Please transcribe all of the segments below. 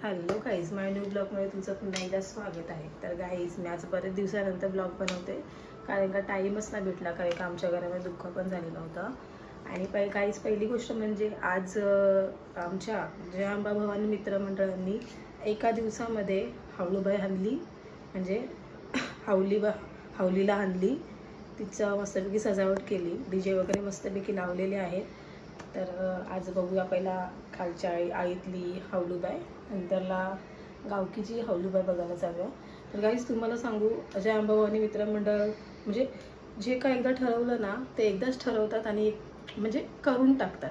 Hello guys, माय new ब्लॉगमध्ये तुमचं पुन्हा एकदा स्वागत आहे. तर गाईज, मी आज बरेच दिवसानंतर ब्लॉग बनवते कारण का टाईमच नाही भेटला, कारण का आमच्या घरामध्ये दुःख पण झालेलं होतं. आणि पहिली गोष्ट म्हणजे आज आमच्या जय अंबा भवानी मित्रमंडळांनी एका दिवसामध्ये हावलूबाई हाणली, म्हणजे हावलीला हाणली. तिचं मस्तपैकी सजावट केली, DJ वगैरे मस्तपैकी लावलेले आहेत. तर आज बघूया पहिला खालच्या आळीतली हावलूबाई, नंतरला गावकीची हावलूबाई बघायला जाऊया. तर गाईज, तुम्हाला सांगू, जय अंबा भवानी मित्रमंडळ म्हणजे जे काय एकदा ठरवलं ना ते एकदाच ठरवतात आणि म्हणजे करून टाकतात.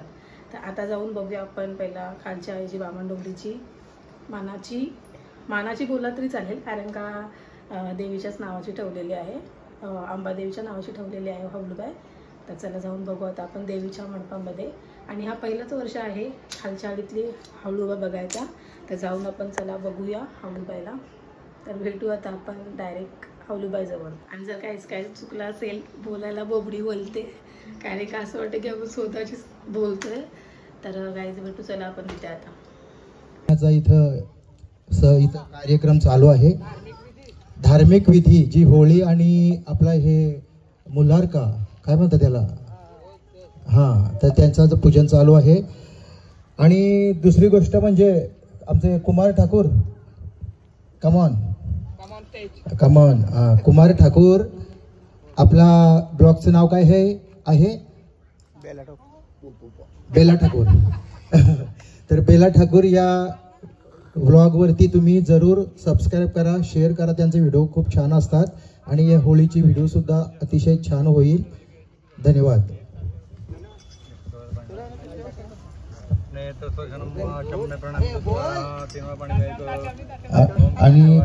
तर आता जाऊन बघूया आपण पहिला खालच्या आळीची बामणडोंगरीची मानाची बोलला तरी चालेल, कारण का देवीच्याच नावाची ठेवलेली आहे, अंबादेवीच्या नावाची ठेवलेली आहे हावलूबाई. तर चला जाऊन बघू आता आपण देवीच्या मंडपामध्ये. आणि हा पहिलाच वर्ष आहे खालच्या आळीतली हावलूबाई बघायचा. तर जाऊन आपण चला बघूया हावलूबाईला. तर भेटू आता आपण डायरेक्ट हावलूबाईजवळ. आणि जर काय चुकलं असेल, बोलायला बोबडी बोलते, कारण का असं वाटतं की आपण स्वतःची बोलतोय. तर गाईज भेटू चला आपण तिथे आता. इथं कार्यक्रम चालू आहे, धार्मिक विधी जी होळी आणि आपला हे मुल्हारका काय म्हणतात त्याला, हां, तर त्यांचं पूजन चालू आहे. आणि दुसरी गोष्ट म्हणजे आमचे कुमार ठाकूर, कमॉन कुमार ठाकूर, आपला ब्लॉगचं नाव काय आहे बेला ठाकूर. तर बेला ठाकूर या व्लॉगवरती तुम्ही जरूर सबस्क्राईब करा, शेअर करा. त्यांचे व्हिडिओ खूप छान असतात आणि या होळीची व्हिडिओ सुद्धा अतिशय छान होईल. धन्यवाद. आणि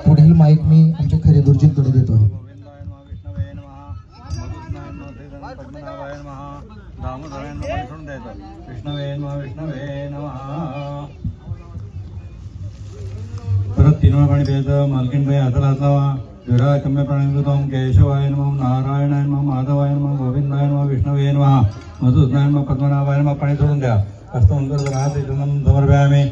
पुढील माईक मी आमच्या खरे गुरुजींकडे देतो. परत तीनवा पाणी प्यायचं. मालकीनबाई हाताला हात लावा. विरा कम्य प्राणांगतम केशवाय नमः, नारायणाय नमः, माधवाय नमः, गोविंदाय नमः, विष्णवे नमः, मधुसूदनाय नमः, पद्मनाभाय नमः. पाणी सोडून द्या. हस्तमंत्र राहते समर्पयामी.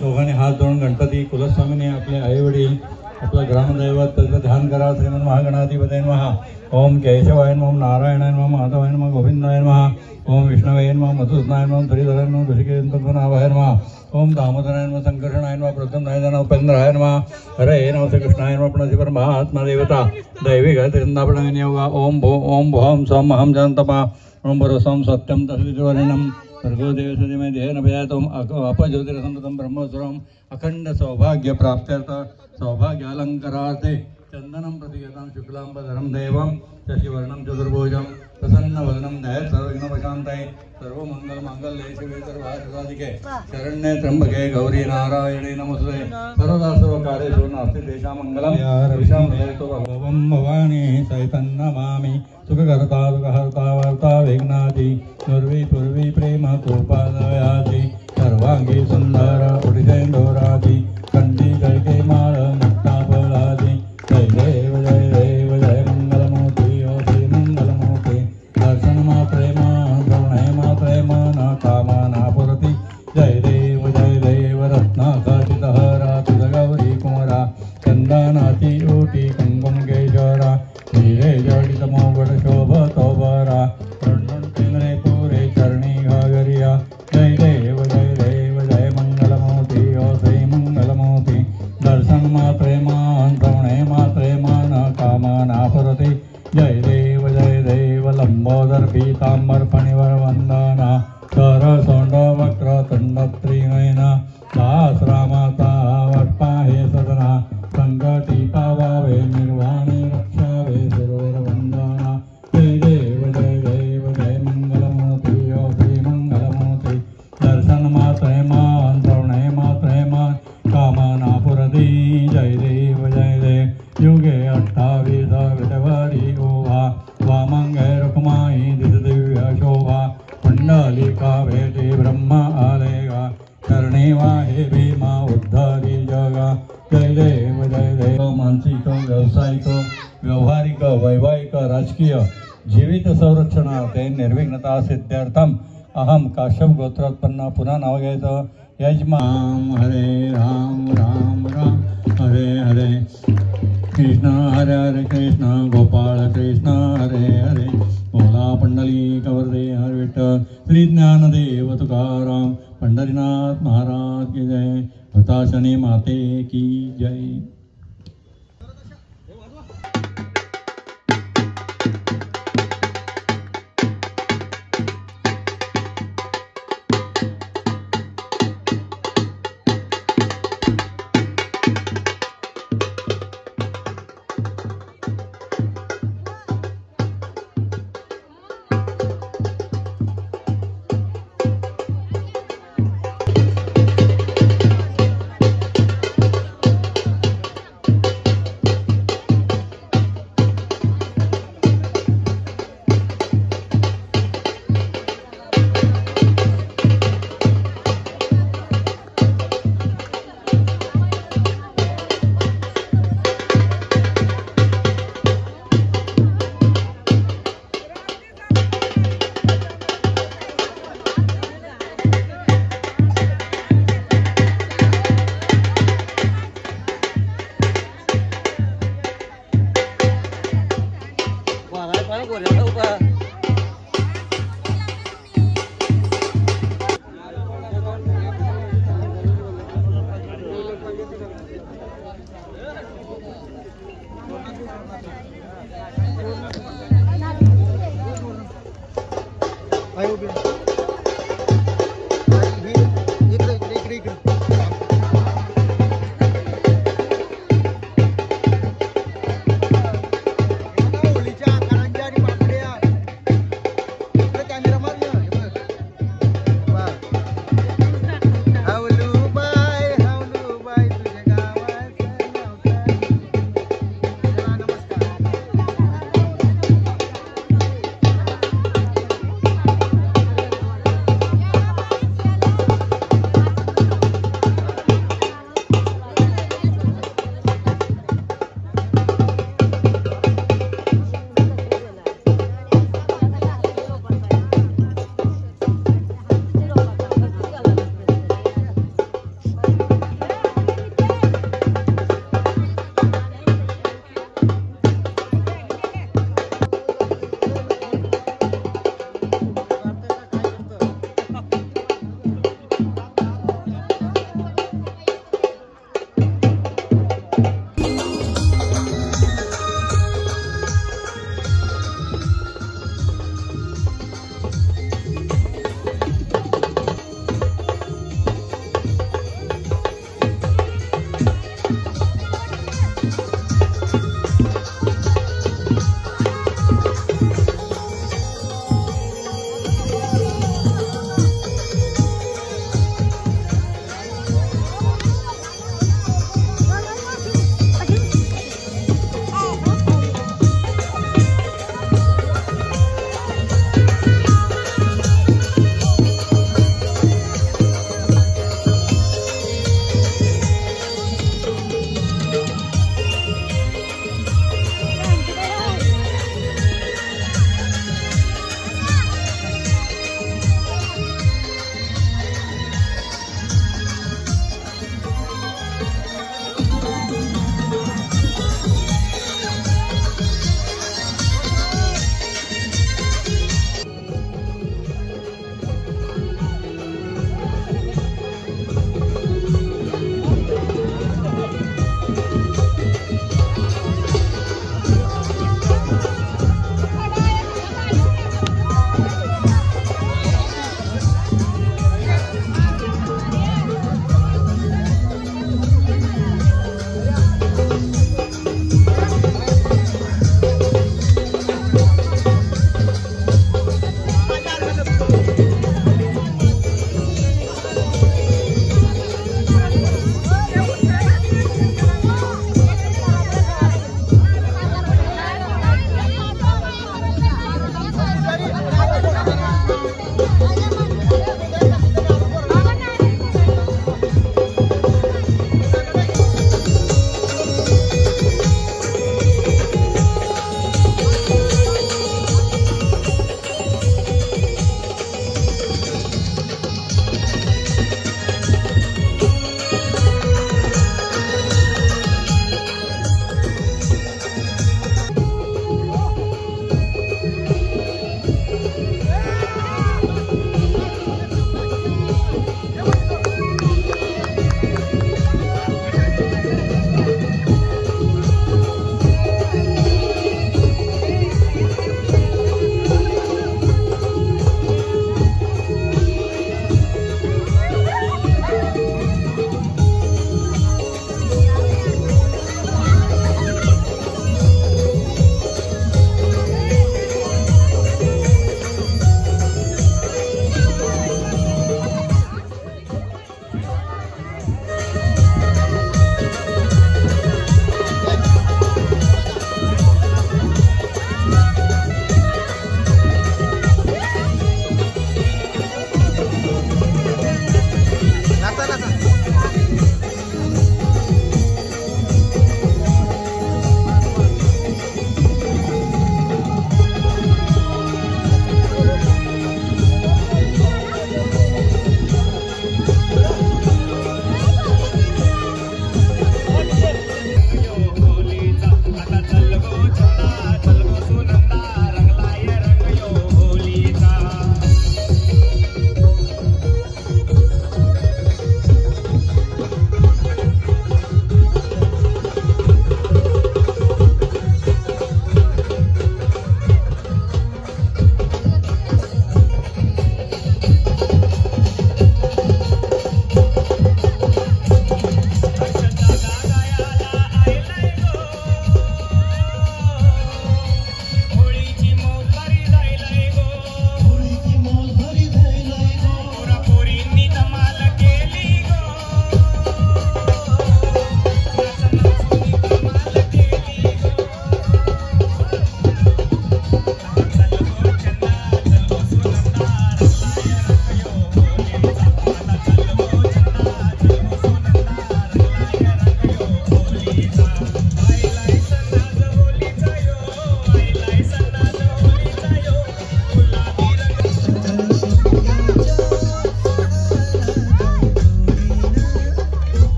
दोघांनी हात जोडून गणपती कुलस्वामीने आपले आई वडील, आपलं ग्रामदैवत त्याचं ध्यान करा. श्रीमन महागणाधिपतये नमः. ओम केशवाय नमः, नारायणाय नमः, माधवाय नमः, गोविंदाय नमः, ओम विष्णवे नमः, मधुसूदनाय नमः, धरीधराय नमः, ऋषिकेश पद्मनाभाय नमः, ओम दामोदराय नमः, संकर्षणाय नमः, प्रद्युम्नाय नमः, उपेंद्राय नमः, हरे नमः, श्रीकृष्णाय नमः, प्रणति परमात्मा देवता दैवी गायत्री वृंदावनं योगा. ओम भोम स्वम अहम जनतपा. ओम भरोसम सत्यम तस्विवर्णम भर्गो देवस्य धीमहि धियो न प्रचोदयात्. अपज्योतिरसमृतं ब्रह्मस्वरम् अखंड सौभाग्य प्राप्त्यर्थ सौभाग्यालंकारार्थे चंदनं प्रतिगतां शुक्लांबरधरं देवं शशिवर्णं चतुर्भुजं प्रसन्नवदनं ध्यायेत् सर्वविघ्नोपशान्तये. सर्वमङ्गलमाङ्गल्ये शिवे सर्वार्थसाधिके शरण्ये त्र्यम्बके गौरी नारायणे नमोस्तुते. सर्वदा सर्वकार्येषु नास्ति तेषां मङ्गलं. रविशां हेतु भगवं भवानी सहितं नमामि. सुखकर्ता सुखहर्ता वार्ता विघ्नाति पूर्वी पूर्वी प्रेम कृपादयाति. सर्वांगी सुंदर उडिसेंदोराति कंठी जयके माळ मुक्ताफलाति. जय देव जय देव जय मंगलमूर्ती ओ श्री मंगलमूर्ती. दर्शन मात्रे मान प्रणय मात्रे मन कामना पुरती. जय देव रत्नाकाशितहरा तुझ गौरी कुमारा. चंदनाची ओटी कुंकुम केशरा. हिरे जडित मोगड शोभतो बरा. रे पुरे चरणी घागरिया. जय देव जय मंगलमूर्ती ओ श्री मंगलमूर्ती. दर्शन मात्रे मान प्रणय मात्रे मन कामना पुरती. जय देव लंबोदर पीतांबर फणिवर वंदना. कर सोंड वक्र तुंड त्रिनयना. दास रामाचा वटपाहे सदना. संकटी पावावे निर्वाणी रक्षावे सुरोर वंदना. जय देव जय मंगलमूर्ती ओ श्री मंगलमूर्ती. दर्शन मात्रे मान प्रणय मात्रे मन कामना पुरती. जय देव युगे 28 विधवारी ओवा. वामंगे रुक्माई दिव्य शोभा. कुंडलिका भेटी ब्रह्म आलेगा. करणे वाहे भीमा उद्धारी जगा. जय देव मानसिक व्यावसायिक व्यवहारिक वैवाहिक राजकीय जीवित संरक्षणार्थे निर्विघ्नता सिद्ध्यर्थम अहम काश्यप गोत्रोत्पन्न. पुन्हा नाव घ्यायचं. यजमाम हरे राम राम राम हरे हरे कृष्ण हरे हरे कृष्ण गोपाळ कृष्ण हरे हरे बोला पंढरी कवरदे हर विठ्ठल श्री ज्ञानदेव तुकाराम पंढरीनाथ महाराज की जय हताशनी माते की जय.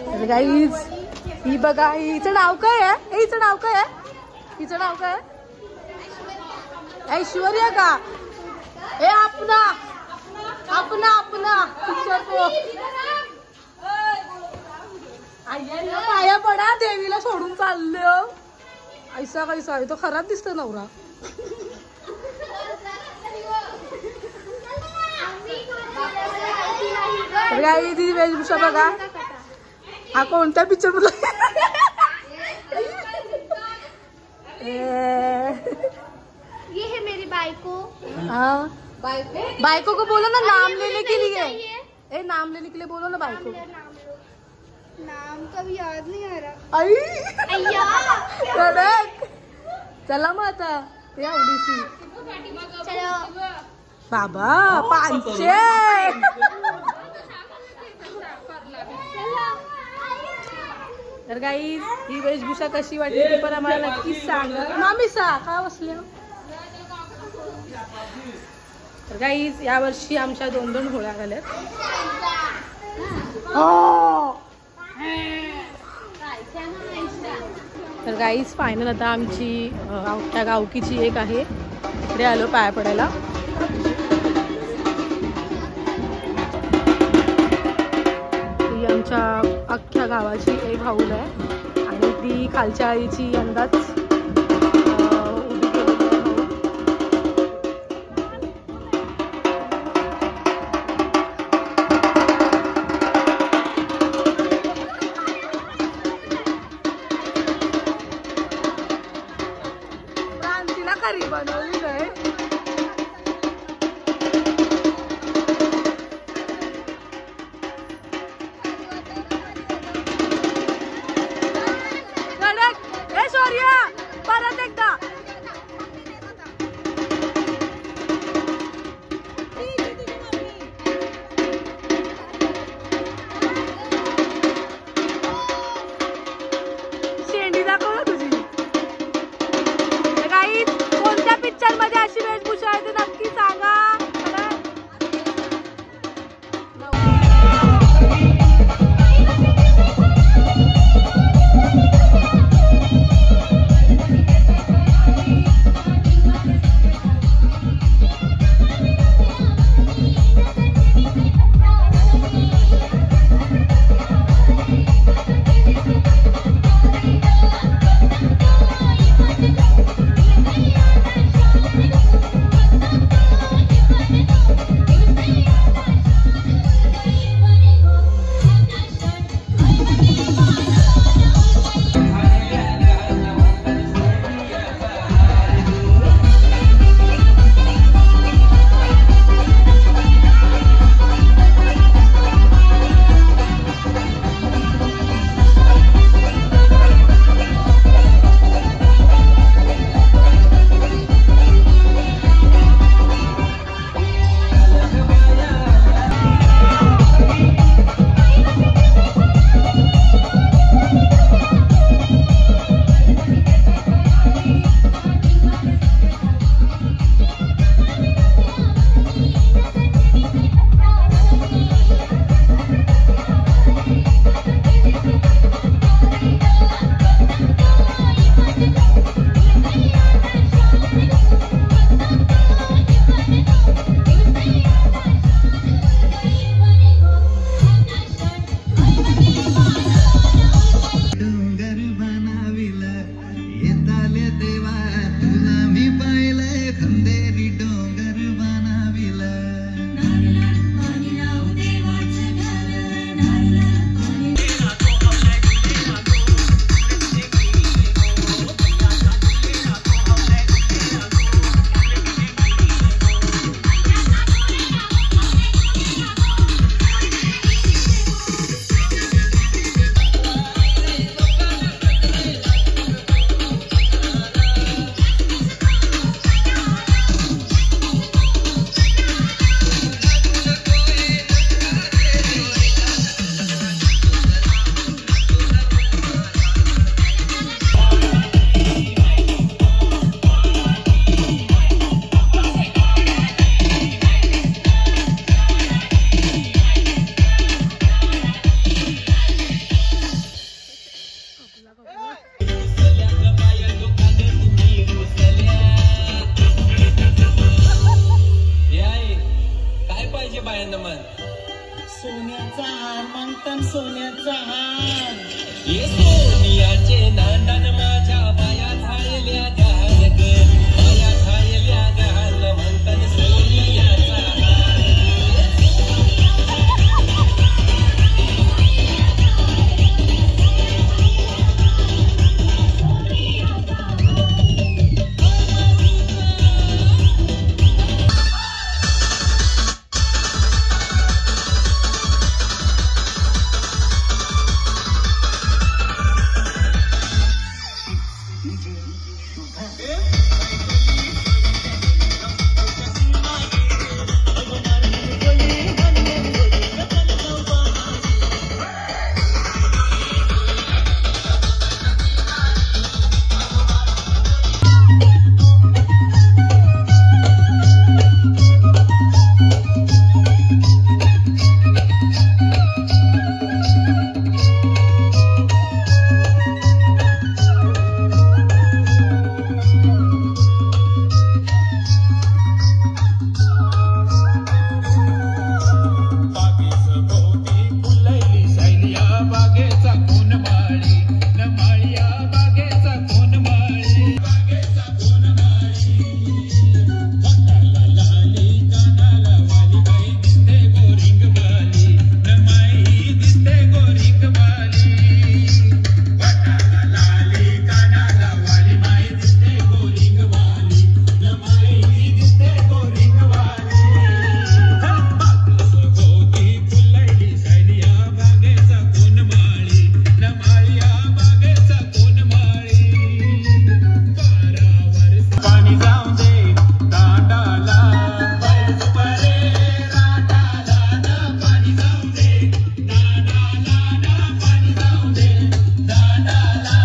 तर गाईज ही बघा, हिचं नाव काय आहे? हिचं नाव काय आहे? हिचं नाव काय आहे? ऐश्वर्या का? हे अपना अपना अपना पिक्चर को पाया पडा, देवीला सोडून चाललं. ऐसा कैसा तो खराब दिसतो नवरा. ती वेशभूषा बघा. हा कोणत्या पिक्चर मधला? ये है मेरी बाइको. हाँ बाइको को बोलो ना नाम लेने के लिए. ए नाम लेने के लिए बोलो ना बाइको. नाम का भी याद नहीं आ रहा. आई अय्या. चला मग आता या उडीसी. चलो बाबा 500. तर गाईज ही वेशभूषा कशी वाटली ती पण आम्हाला नक्कीच सांगा. मामीसा का बसल्या. तर गाईज यावर्षी आमच्या 2-2 होळ्या झाल्यात. तर गाईज फायनल आता आमची त्या गावकीची एक आहे इकडे आलो पाया पडायला. ती आमच्या अख्ख्या गावाची एक भाऊल आहे आणि ती खालच्या आईची यंदाच उभी केलेली आहे. क्रांतीला खरी बनवली आहे. परत एकदा शेंडी दाखव ना तुझी. कोणत्या पिक्चर बागेचा कोण माळी न माळिया बागेचा कोण माळी बागेचा कोण माळी हाताला लाली कानाला वाली बाई दिसते गोरिंग वाली न माई दिसते गोरिंग वाली हाताला लाली कानाला वाली बाई दिसते गोरिंग वाली न माई दिसते गोरिंग वाली भोगी फुलली सैलिया बागेचा कोण माळी न माळिया बागेचा कोण माळी पारावर पाणी जाऊ दे दांडाला बरस परे राटाला न पाणी जाऊ दे दांडाला न पाणी जाऊ दे दांडाला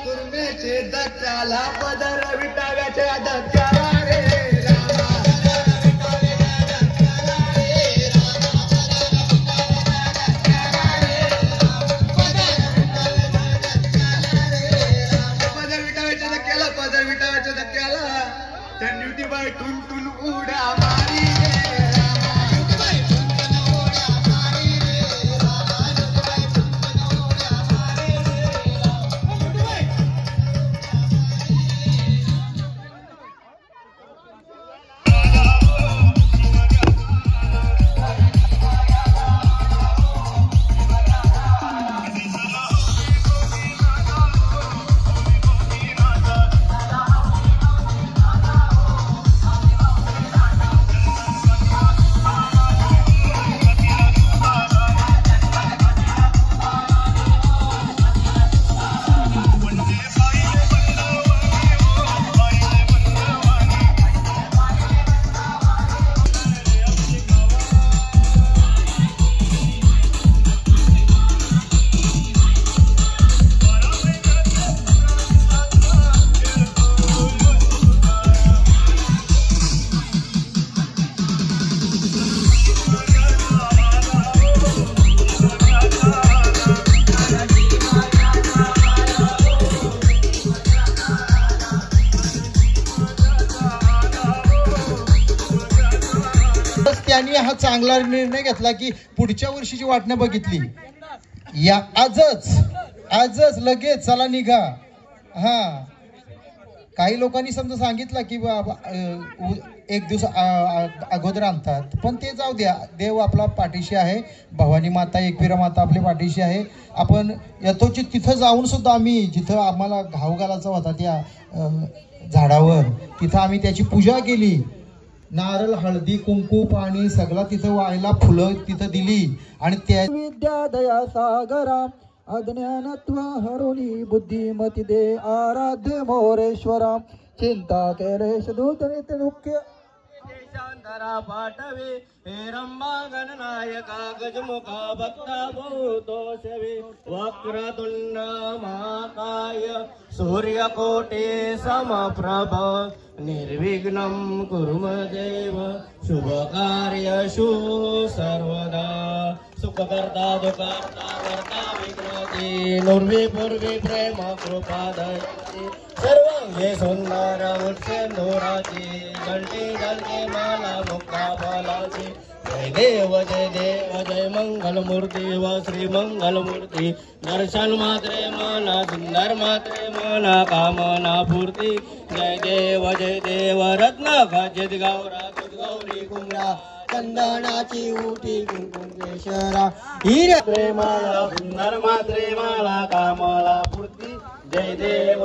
तुर्मेचे धक्क्याला पदर विटाव्याच्या धक्क्याला रे रामा पदर विटाव्याच्या धक्क्याला त्यांनी ती बाई टुन उड्या मारी रे त्यांनी हा चांगला निर्णय घेतला की पुढच्या वर्षीची वाटणं बघितली या आजच लगेच चला निघा. हा काही लोकांनी समजा सांगितलं की एक दिवस अगोदर आणतात पण ते जाऊ द्या. देव आपला पाठीशी आहे. भवानी माता एकविरा माता आपल्या पाठीशी आहे. आपण यथोचित तिथं जाऊन सुद्धा आम्ही जिथं आम्हाला घाव घालायचा होता त्या झाडावर तिथं आम्ही त्याची पूजा केली. नारळ हळदी कुंकू पाणी सगळं तिथं वायला फुलं तिथं दिली आणि त्या विद्या दया सागरा अज्ञानत्व हरुणी बुद्धिमती दे आराध्य मोरेश्वरा चिंता केलेश दूत नित्य शांतरा पाठवे हे रंबा गणनायका गजमुखा भक्ता भूतोषवे वक्रतुंड महाकाय सूर्यकोटे समप्रभ निर्विघ्नं कुरु देव शुभकार्येषु सर्वदा सुखकर्ता दुःखकर्ता कर्ता विघ्नते नुर्वी पूर्वी प्रेम कृपा दयते सर्व अंगे सुंदर उठसे नोराची घंटी झलके माला मुक्ता बोलाची जय देव जय मंगल मूर्ती व श्री मंगल मूर्ती दर्शन मात्रे मला सुंदर मात्रे मला कामना पूर्ती जय देव रत्न खचित गौरा गौरी कुंभरा चंदनाची उठी कुंकुमेश्वरा हिरे प्रेमाला सुंदर मात्रे मला कामला पूर्ती जय देव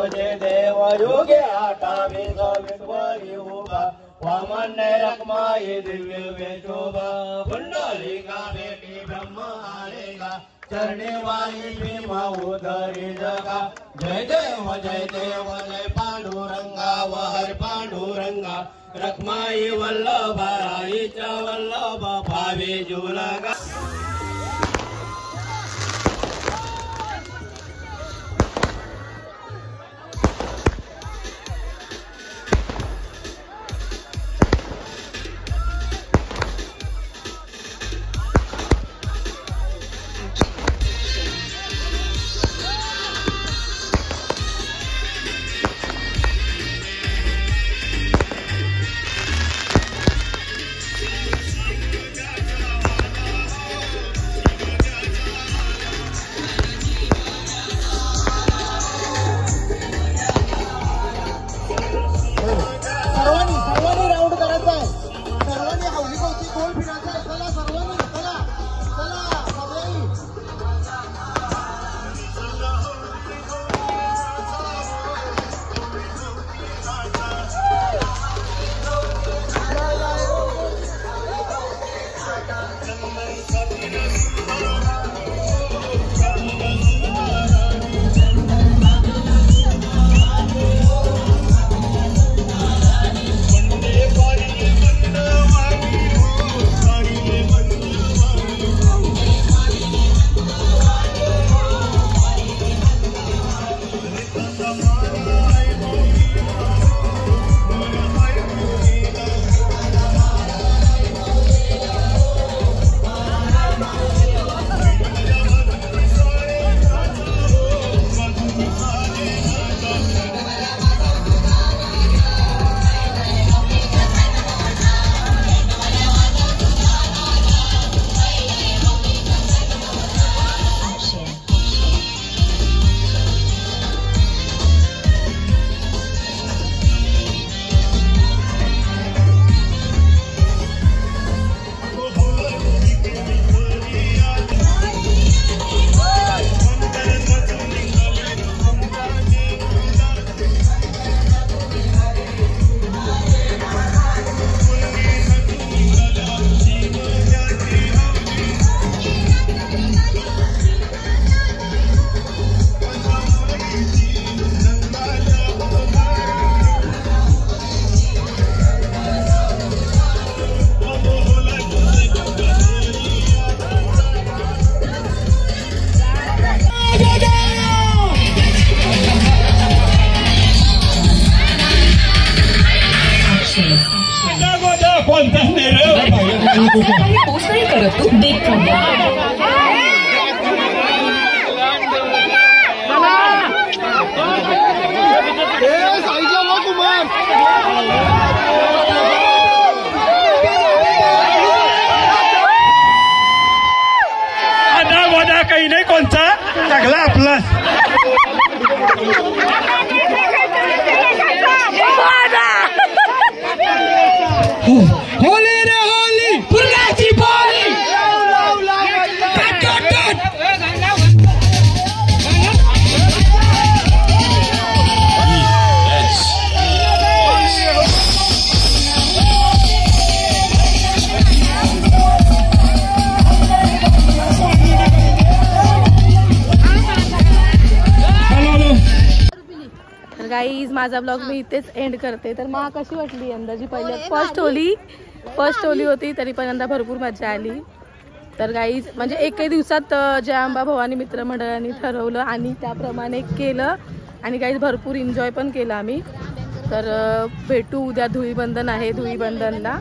योगे आठावे विठ्वरी उभा वामन रखमाये दिव्य वेशोभा पुंडलिका बेटी ब्रह्म आलेगा चरणे वाई भीमा उदरी जगा जय देव जय पांडुरंगा हर पांडुरंगा रखमाई वल्लभा राईच्या वल्लभ भावे जुलगा पोस्ट नाही करत तू देख वादा काही नाही कोणता लागला आपला होली रे होली पुरणाची बोली गाईज माझा ब्लॉग मी इथेच एंड करते. तर मला कशी वाटली यंदाची पहिले फर्स्ट होली होती तरी पण यंदा भरपूर मजा आली. तर गाईज म्हणजे एकही दिवसात जय अंबा भवानी मित्रमंडळाने ठरवलं आणि त्याप्रमाणे केलं आणि गाईज भरपूर एन्जॉय पण केला आम्ही. तर भेटू उद्या धुळीबंधन आहे धुळीबंधनला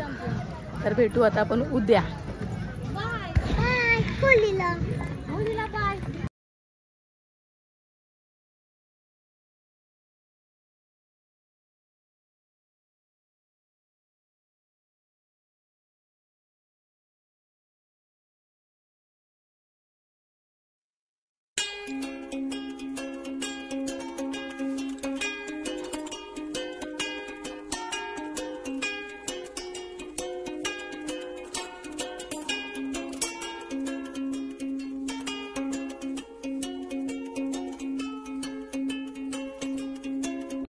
तर भेटू आता आपण उद्या.